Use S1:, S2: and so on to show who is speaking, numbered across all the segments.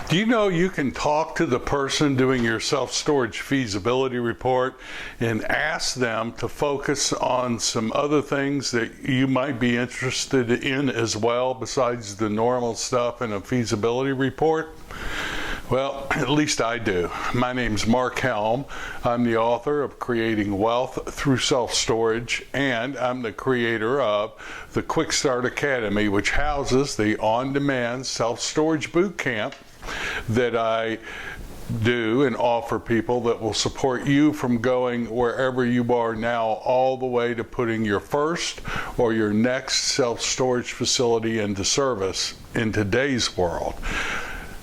S1: Do you know you can talk to the person doing your self-storage feasibility report and ask them to focus on some other things that you might be interested in as well besides the normal stuff in a feasibility report? Well, at least I do. My name's Mark Helm. I'm the author of Creating Wealth Through Self-Storage, and I'm the creator of the Quickstart Academy, which houses the on-demand self-storage boot camp that I do and offer people that will support you from going wherever you are now all the way to putting your first or your next self-storage facility into service in today's world.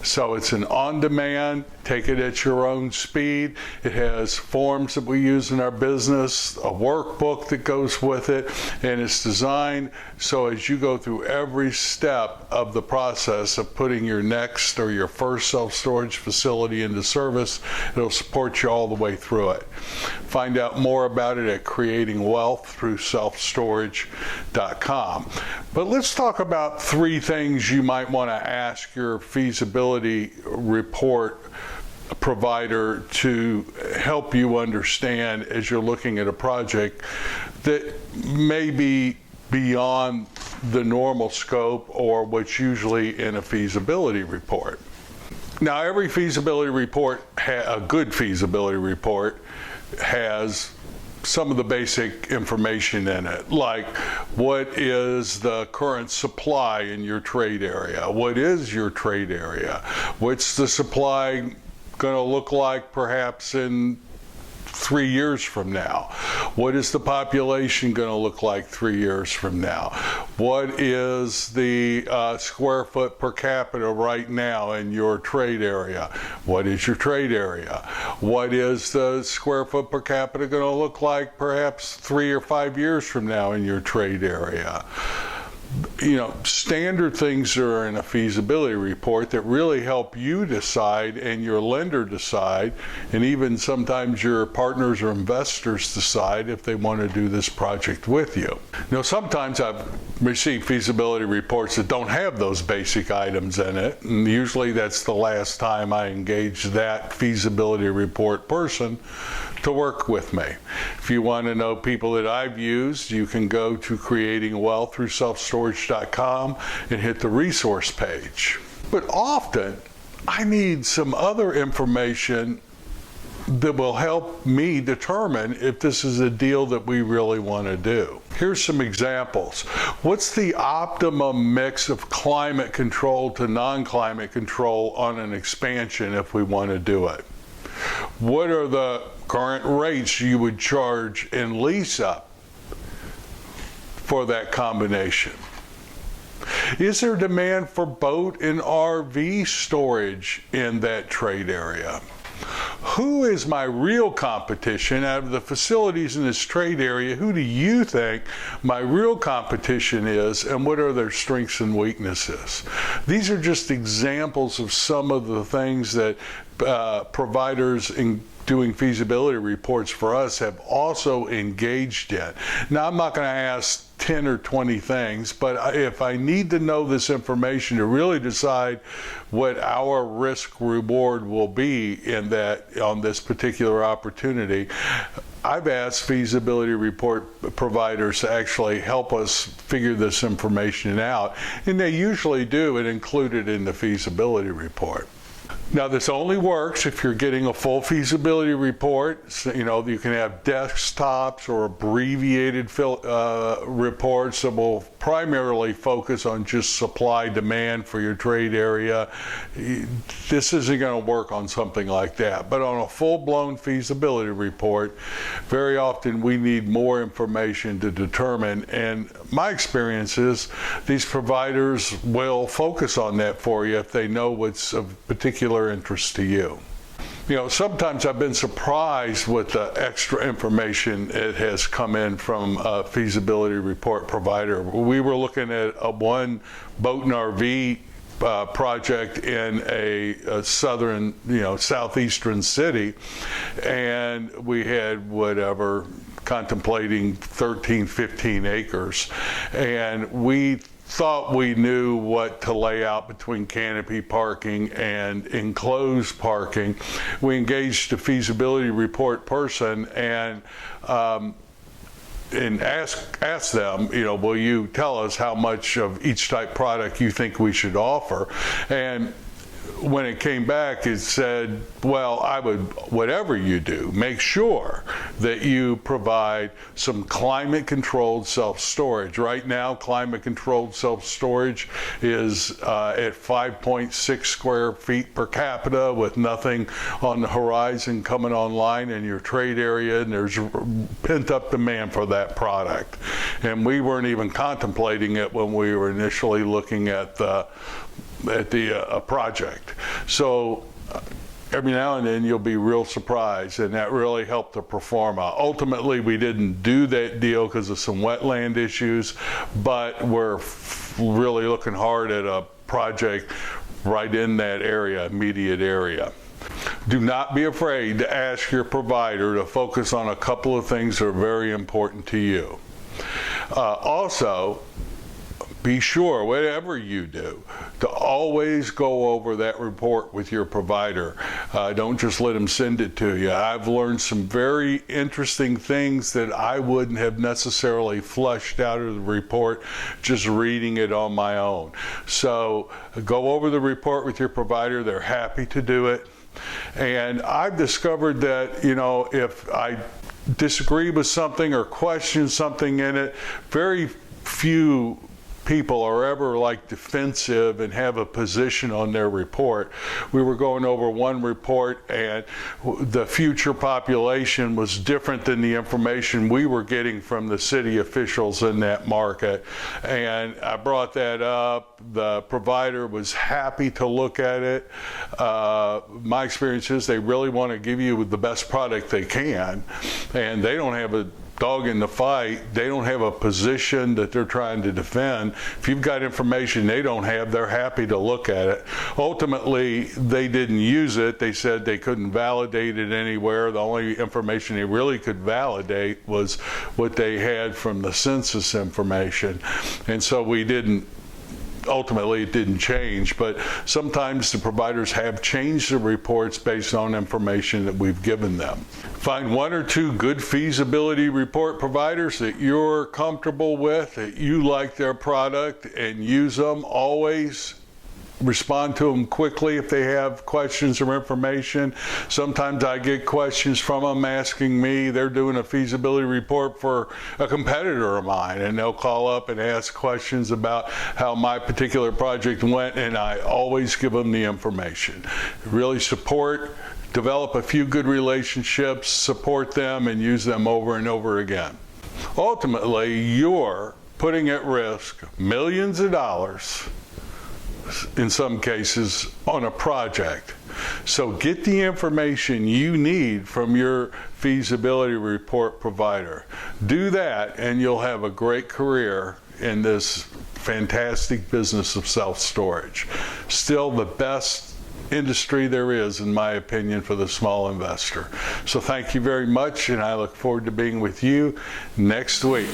S1: So it's an on-demand, take it at your own speed. It has forms that we use in our business, a workbook that goes with it, and it's designed so as you go through every step of the process of putting your next or your first self-storage facility into service, it'll support you all the way through it. Find out more about it at creatingwealththroughselfstorage.com. But let's talk about 3 things you might want to ask your feasibility report provider to help you understand as you're looking at a project that may be beyond the normal scope or what's usually in a feasibility report. Now, every feasibility report, a good feasibility report, has some of the basic information in it, like what is the current supply in your trade area? What is your trade area? What's the supply going to look like perhaps in 3 years from now? What is the population going to look like 3 years from now? What is the square foot per capita right now in your trade area? What is your trade area? What is the square foot per capita going to look like perhaps 3 or 5 years from now in your trade area? You know, standard things that are in a feasibility report that really help you decide and your lender decide, and even sometimes your partners or investors decide if they want to do this project with you. Now, sometimes I've received feasibility reports that don't have those basic items in it, and usually that's the last time I engage that feasibility report person to work with me. If you want to know people that I've used, you can go to creatingwealththroughselfstorage.com and hit the resource page. But often, I need some other information that will help me determine if this is a deal that we really want to do. Here's some examples. What's the optimum mix of climate control to non-climate control on an expansion if we want to do it? What are the current rates you would charge in lease up for that combination? Is there demand for boat and RV storage in that trade area? Who is my real competition out of the facilities in this trade area? Who do you think my real competition is, and what are their strengths and weaknesses? These are just examples of some of the things that providers in doing feasibility reports for us have also engaged in. Now, I'm not going to ask 10 or 20 things, but if I need to know this information to really decide what our risk reward will be in that on this particular opportunity, I've asked feasibility report providers to actually help us figure this information out, and they usually do and include it in the feasibility report. Now, this only works if you're getting a full feasibility report. So, you know, you can have desktops or abbreviated reports that will primarily focus on just supply demand for your trade area. This isn't going to work on something like that. But on a full-blown feasibility report, very often we need more information to determine. And my experience is these providers will focus on that for you if they know what's of particular interest to you. You know, sometimes I've been surprised with the extra information that has come in from a feasibility report provider. We were looking at one boat and RV project in a southern, southeastern city, and we had whatever contemplating 13, 15 acres. And we thought we knew what to lay out between canopy parking and enclosed parking. We engaged a feasibility report person and ask them, will you tell us how much of each type product you think we should offer? And when it came back, it said, well, I would, whatever you do, make sure that you provide some climate-controlled self-storage. Right now, climate-controlled self-storage is at 5.6 square feet per capita with nothing on the horizon coming online in your trade area, and there's pent-up demand for that product. And we weren't even contemplating it when we were initially looking at the project. So every now and then you'll be real surprised, and that really helped the pro forma. Ultimately, we didn't do that deal because of some wetland issues, but we're really looking hard at a project right in that area, immediate area. Do not be afraid to ask your provider to focus on a couple of things that are very important to you. Also, be sure, whatever you do, to always go over that report with your provider. Don't just let them send it to you. I've learned some very interesting things that I wouldn't have necessarily flushed out of the report just reading it on my own. So go over the report with your provider. They're happy to do it. And I've discovered that, if I disagree with something or question something in it, very few people are ever defensive and have a position on their report. We were going over one report and the future population was different than the information we were getting from the city officials in that market. And I brought that up. The provider was happy to look at it. My experience is they really want to give you the best product they can, and they don't have a dog in the fight. They don't have a position that they're trying to defend. If you've got information they don't have, they're happy to look at it. Ultimately, they didn't use it. They said they couldn't validate it anywhere. The only information they really could validate was what they had from the census information. And so we didn't, ultimately it didn't change, but sometimes the providers have changed the reports based on information that we've given them. Find one or two good feasibility report providers that you're comfortable with, that you like their product, and use them. Always respond to them quickly if they have questions or information. Sometimes I get questions from them asking me, they're doing a feasibility report for a competitor of mine, and they'll call up and ask questions about how my particular project went, and I always give them the information. Really develop a few good relationships, support them, and use them over and over again. Ultimately, you're putting at risk millions of dollars, in some cases, on a project. So get the information you need from your feasibility report provider. Do that and you'll have a great career in this fantastic business of self-storage. Still the best industry there is, in my opinion, for the small investor. So thank you very much, and I look forward to being with you next week.